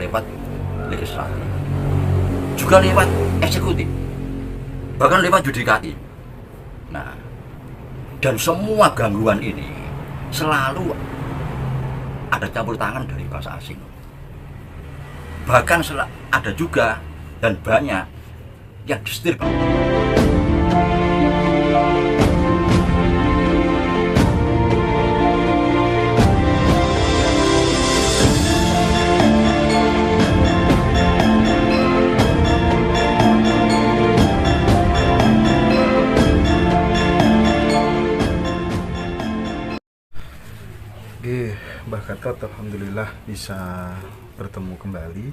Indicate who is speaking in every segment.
Speaker 1: lewat legislatif, juga lewat eksekutif, bahkan lewat yudikatif. Nah, dan semua gangguan ini selalu ada campur tangan dari bangsa asing. Bahkan ada juga dan banyak yang disetir.
Speaker 2: Mbah Gatot, alhamdulillah bisa bertemu kembali.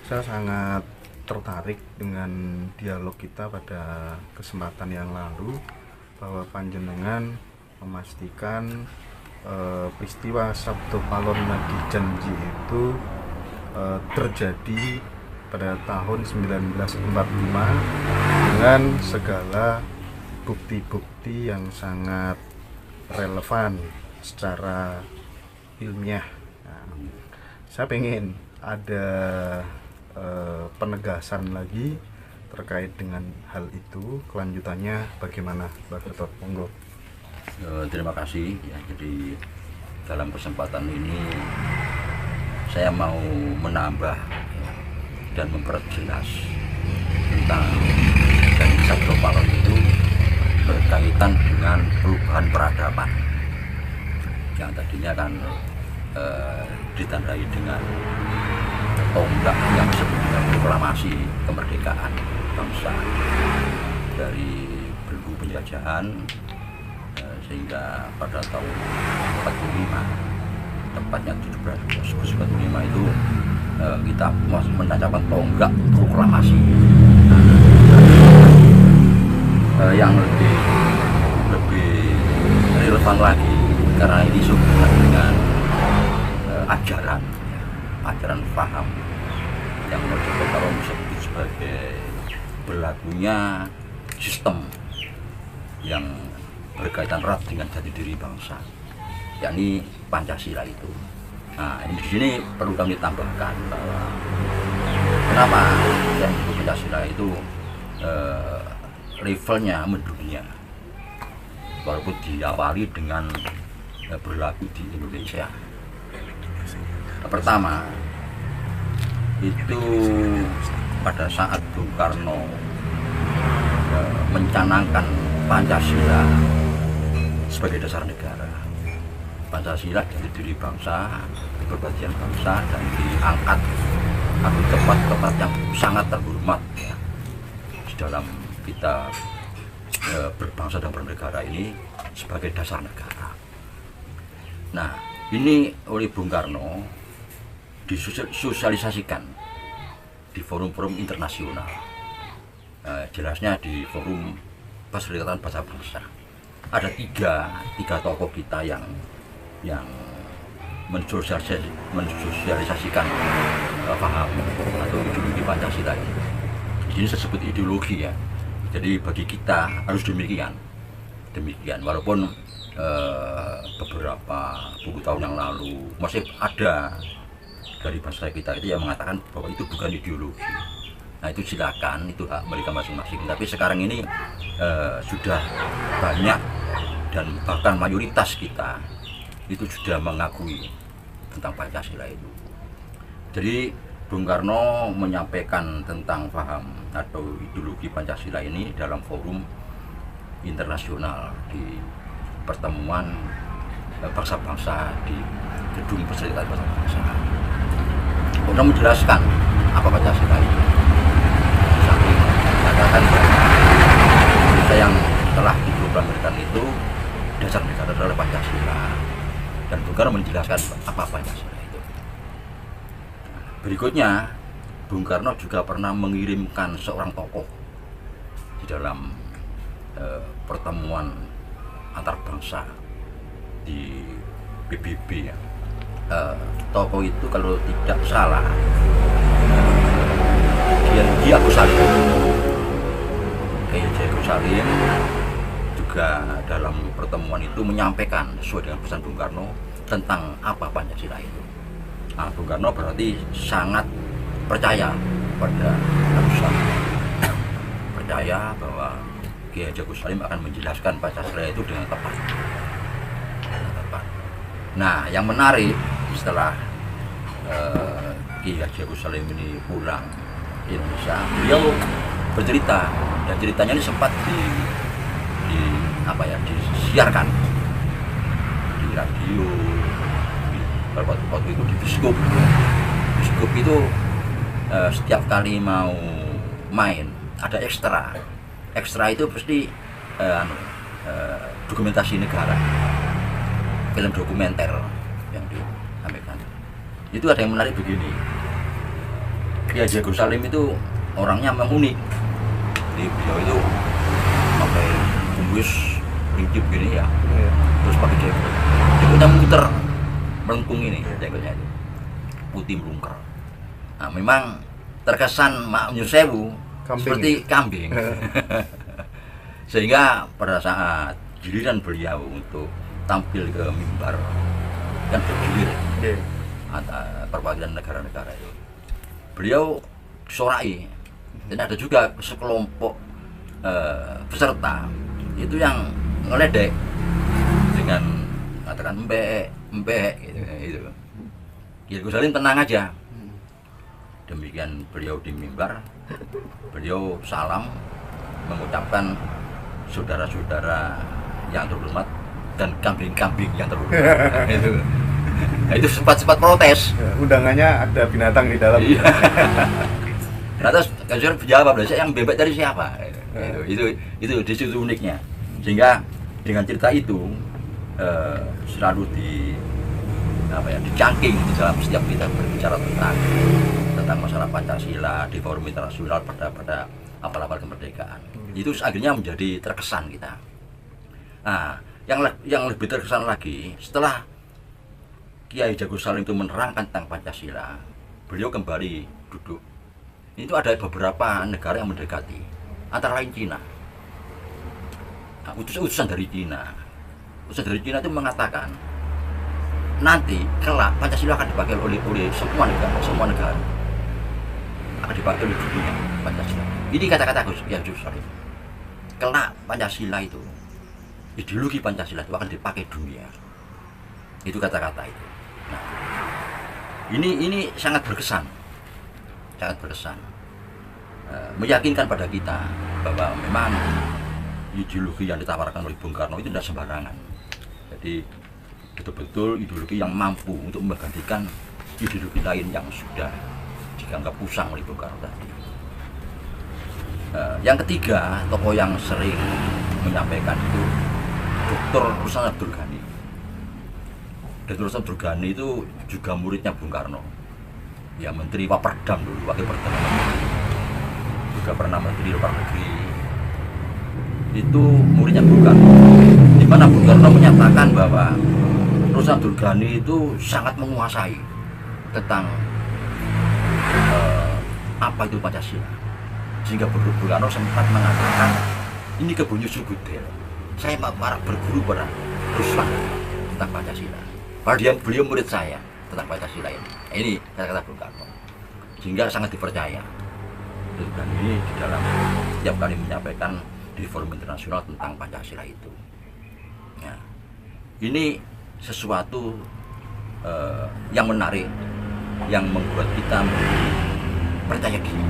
Speaker 2: Saya sangat tertarik dengan dialog kita pada kesempatan yang lalu, bahwa panjenengan memastikan peristiwa Sabto Palon Nadi Janji itu terjadi pada tahun 1945 dengan segala bukti-bukti yang sangat relevan secara ilmiah. Nah, saya pengen ada penegasan lagi terkait dengan hal itu. Kelanjutannya bagaimana, Mbak Gatot? Monggo.
Speaker 1: Terima kasih ya. Jadi dalam kesempatan ini saya mau menambah ya, dan memperjelas tentang Janji Sabto Palon itu berkaitan dengan perubahan peradaban yang tadinya kan ditandai dengan tonggak yang sebelumnya proklamasi kemerdekaan bangsa dari belenggu penjajahan, sehingga pada tahun 45, tepatnya 17 Agustus 45 itu kita menancapkan tonggak proklamasi. Yang lebih relevan lagi karena ini sehubungan dengan ajaran faham yang Sabto Palon disebut sebagai berlakunya sistem yang berkaitan erat dengan jati diri bangsa, yakni Pancasila itu. Nah, ini di sini perlu kami tambahkan bahwa kenapa yang disebut Pancasila itu levelnya mendunia, walaupun diawali dengan berlaku di Indonesia. Pertama itu pada saat Bung Karno mencanangkan Pancasila sebagai dasar negara. Pancasila jati diri bangsa, kebebasan bangsa, dan diangkat atau tempat-tempat yang sangat terhormat ya, di dalam kita berbangsa dan bernegara ini sebagai dasar negara. Nah, ini oleh Bung Karno disosialisasikan di forum-forum internasional, jelasnya di forum Perserikatan Bangsa-Bangsa. Ada tiga tokoh kita yang mensosialisasikan paham atau ideologi Pancasila ini. Ini disebut ideologi ya. Jadi bagi kita harus demikian. Walaupun beberapa buku tahun yang lalu masih ada dari bangsa kita itu yang mengatakan bahwa itu bukan ideologi. Nah, itu silakan, itu hak mereka masing-masing. Tapi sekarang ini sudah banyak dan bahkan mayoritas kita itu sudah mengakui tentang Pancasila itu. Jadi Bung Karno menyampaikan tentang paham atau ideologi Pancasila ini dalam forum internasional di pertemuan bangsa-bangsa di Gedung Perserikatan Bangsa-Bangsa. Untuk menjelaskan apa Pancasila itu, sambil mengatakan Indonesia yang telah diproklamirkan itu dasar negara adalah Pancasila, dan Bung Karno menjelaskan apa Pancasila itu. Berikutnya, Bung Karno juga pernah mengirimkan seorang tokoh di dalam pertemuan antar bangsa di PBB ya. Tokoh itu kalau tidak salah dia Agus Salim. Agus Salim juga dalam pertemuan itu menyampaikan sesuai dengan pesan Bung Karno tentang apa Pancasila itu. Nah, Bung Karno berarti sangat percaya pada Rasul, percaya bahwa Kiai Haji Agus Salim akan menjelaskan Pancasila itu dengan tepat. Nah, yang menarik setelah Kiai Haji Agus Salim ini pulang ke Indonesia, beliau bercerita, dan ceritanya ini sempat disiarkan di radio, waktu itu di Biskop. Biskop itu setiap kali mau main ada ekstra itu pasti dokumentasi negara, film dokumenter yang disampaikan. Itu ada yang menarik begini, Kiai Haji Agus Salim itu orangnya memang unik. Jadi beliau itu pakai kumis ringkip gini ya, terus pakai jenggotnya muter melengkung ini, jenggotnya itu putih melungker. Nah, memang terkesan Mak Nyusewu seperti kambing. Sehingga pada saat giliran beliau untuk tampil ke mimbar, kan bergilir perwakilan negara-negara itu, beliau sorai. Dan ada juga sekelompok peserta itu yang ngeledek dengan katakan mbek gitu. Kiai Agus Salim tenang aja. Demikian beliau di mimbar, beliau salam mengucapkan saudara-saudara yang terhormat dan kambing-kambing yang terhormat. Nah, itu sempat protes.
Speaker 2: Undangannya ada binatang di dalam.
Speaker 1: Iya. Nah, terus Kajor jawab, yang bebek dari siapa? Itu di situ uniknya. Sehingga dengan cerita itu selalu dicangking di dalam setiap kita berbicara tentang masalah Pancasila di forum internasional pada apal-apal kemerdekaan. Itu akhirnya menjadi terkesan kita. Nah, yang lebih terkesan lagi setelah Kiai Haji Agus Salim itu menerangkan tentang Pancasila, beliau kembali duduk. Itu ada beberapa negara yang mendekati, antara lain Cina. Nah, utusan dari Cina itu mengatakan nanti kelak Pancasila akan dipakai oleh semua negara akan dipakai oleh dunia Pancasila. Ini kata-kata Kiai Haji Agus Salim. Kelak Pancasila itu, ideologi Pancasila itu akan dipakai dunia. Itu kata-kata itu. Nah, ini sangat berkesan, meyakinkan pada kita bahwa memang ideologi yang ditawarkan oleh Bung Karno itu tidak sembarangan. Jadi betul-betul ideologi yang mampu untuk menggantikan ideologi lain yang sudah dianggap usang oleh Bung Karno tadi. Yang ketiga, tokoh yang sering menyampaikan itu Dr. Ruslan Abdul Ghani. Dr. Ruslan Abdul Ghani itu juga muridnya Bung Karno, ya Menteri Waperdam dulu, Wakil Perdana Menteri, juga pernah Menteri Luar Negeri. Itu muridnya Bung Karno, di mana Bung Karno menyatakan bahwa Ruslan Abdul Ghani itu sangat menguasai tentang apa itu Pancasila, sehingga Bung Karno sempat mengatakan ini kebun Yusuf Gudel, saya para berguru pada Ruslan tentang Pancasila, padahal beliau murid saya tentang Pancasila ini. Ini kata-kata Bung Karno, sehingga sangat dipercaya. Dan ini di dalam setiap kali menyampaikan di forum internasional tentang Pancasila itu. Nah, ini sesuatu yang menarik, yang membuat kita percaya diri.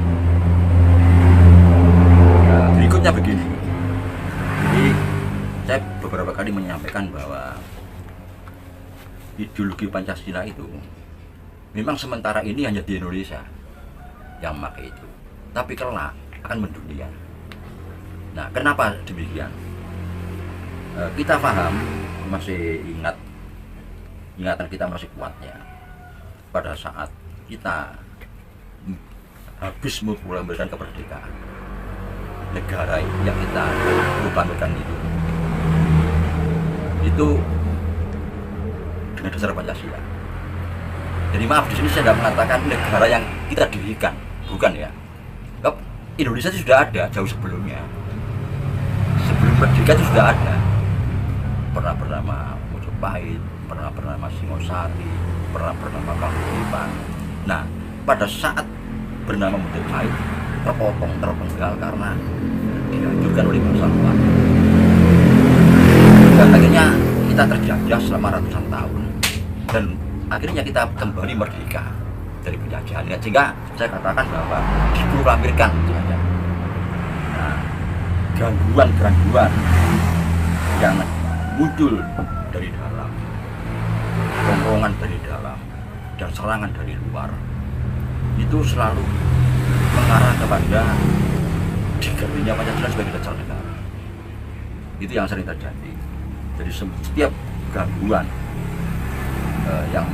Speaker 1: Berikutnya begini, jadi saya beberapa kali menyampaikan bahwa ideologi Pancasila itu memang sementara ini hanya di Indonesia yang memakai itu, tapi kelak akan mendunia. Nah, kenapa demikian? Kita paham, masih ingatan kita masih kuatnya pada saat kita habis memberikan kemerdekaan negara yang kita banggakan itu dengan dasar Pancasila. Jadi maaf, di sini saya tidak mengatakan negara yang kita dirikan, bukan ya. Indonesia itu sudah ada jauh sebelumnya. Sebelum merdeka itu sudah ada. Pernah bernama Mojopahit, pernah bernama Singosari, pernah bernama Paguyuban. Nah, pada saat bernama Majapahit terpotong, terpenggal karena dihancurkan oleh bangsa luar. Dan akhirnya kita terjajah selama ratusan tahun dan akhirnya kita kembali merdeka dari penjajahan. Sehingga saya katakan bahwa diproklamirkan itu saja. Nah, gangguan-gangguan yang muncul dari dalam, dorongan dari dalam, dan serangan dari luar itu selalu mengarah kepada digantinya Pancasila sebagai dasar negara. Itu yang sering terjadi. Jadi setiap gangguan yang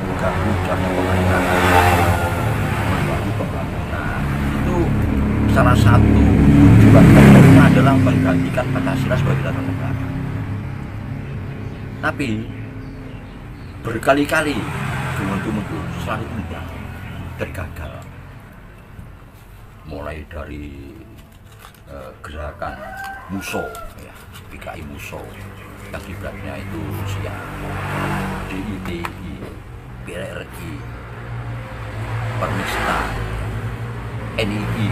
Speaker 1: mengganggu jalannya pemerintahan, mengganggu pembangunan, itu salah satu tujuan pokoknya adalah menggantikan Pancasila sebagai dasar negara. Tapi berkali-kali muncul selalu tunggal dan gagal. Mulai dari gerakan Muso, ya, PKI Muso, yang kiblatnya itu Rusia, DITI, PRRI, Permista, NII,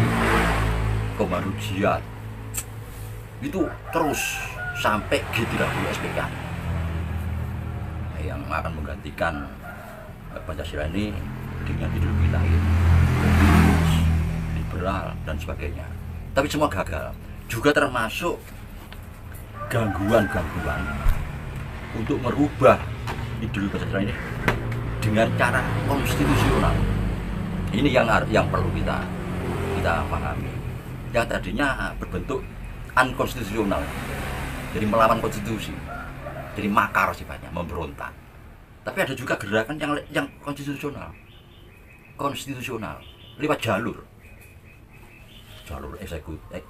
Speaker 1: Komando Jihad, itu terus sampai G30 SPKI yang akan menggantikan Pancasila ini dengan ideologi lain, liberal dan sebagainya. Tapi semua gagal. Juga termasuk gangguan-gangguan untuk merubah ideologi Pancasila ini dengan cara konstitusional. Ini yang perlu kita pahami. Yang tadinya berbentuk unkonstitusional, jadi melawan konstitusi, jadi makar sifatnya, memberontak. Tapi ada juga gerakan yang konstitusional lewat jalur eksekutif,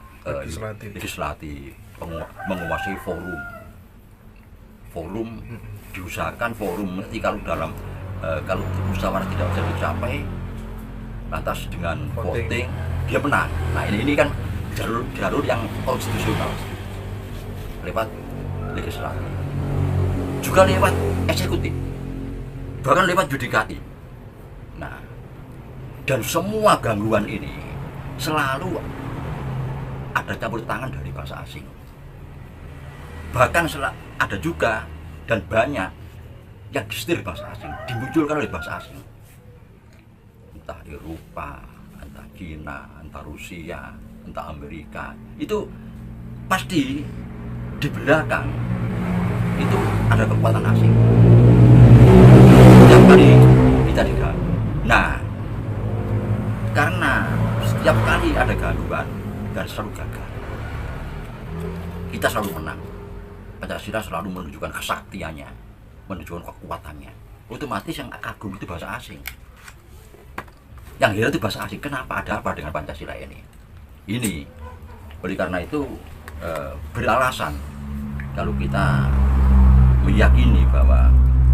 Speaker 1: legislatif, menguasai forum, diusahakan forum. Nanti kalau kalau musyawarah tidak bisa dicapai, lantas dengan voting dia menang. Nah ini kan jalur yang konstitusional lewat legislatif, juga lewat eksekutif, bahkan lewat yudikatif. Nah, dan semua gangguan ini selalu ada campur tangan dari bangsa asing. Bahkan ada juga dan banyak yang disetir bangsa asing, dimunculkan oleh bangsa asing. Entah Eropa, entah Cina, entah Rusia, entah Amerika. Itu pasti di belakang itu ada kekuatan asing. Setiap kali kita diganggu. Nah, karena setiap kali ada gangguan dan selalu gagal, kita selalu menang. Pancasila selalu menunjukkan kesaktiannya, menunjukkan kekuatannya. Otomatis yang kagum itu bahasa asing, yang heran itu bahasa asing. Kenapa, ada apa dengan Pancasila ini? Oleh karena itu beralasan kalau kita meyakini bahwa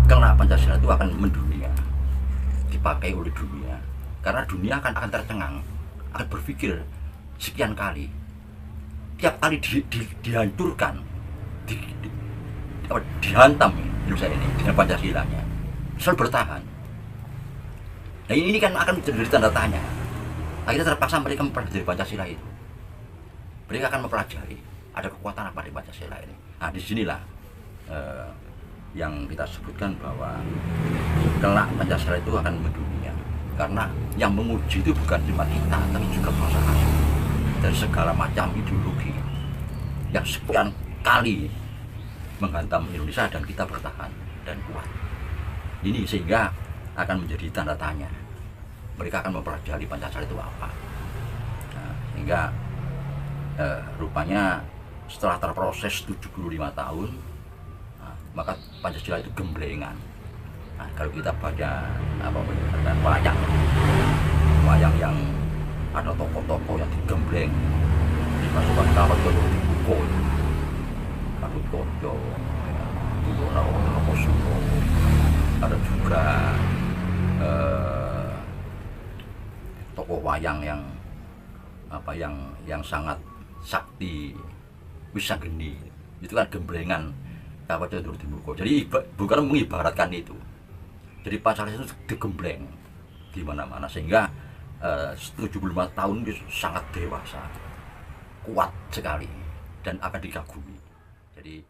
Speaker 1: kelak Pancasila itu akan mendunia, dipakai oleh dunia. Karena dunia akan tercengang, akan berpikir sekian kali, tiap kali dihancurkan, dihantam Indonesia ini dengan Pancasilanya, selalu bertahan. Nah ini kan akan menjadi tanda tanya. Akhirnya terpaksa mereka mempelajari Pancasila itu. Mereka akan mempelajari ada kekuatan apa di Pancasila ini. Nah disinilah yang kita sebutkan bahwa kelak Pancasila itu akan mendunia. Karena yang menguji itu bukan cuma kita, tapi juga bangsa asing dari segala macam ideologi yang sekian kali menghantam Indonesia dan kita bertahan dan kuat. Ini sehingga akan menjadi tanda tanya. Mereka akan mempelajari Pancasila itu apa. Nah, sehingga rupanya setelah terproses 75 tahun, nah, maka Pancasila itu gemblengan. Nah, kalau kita baca wayang yang ada tokoh-tokoh yang digembleng, dimasukkan kawat ke buku, Gatot Kaca, Naroposumo, ada juga tokoh wayang yang sangat sakti, Wisageni, itu kan gemblengan kawat Candra Dimuka. Jadi bukan mengibaratkan itu. Jadi Pancasila itu digembleng di mana-mana, sehingga 75 tahun itu sangat dewasa, kuat sekali dan akan dikagumi. Jadi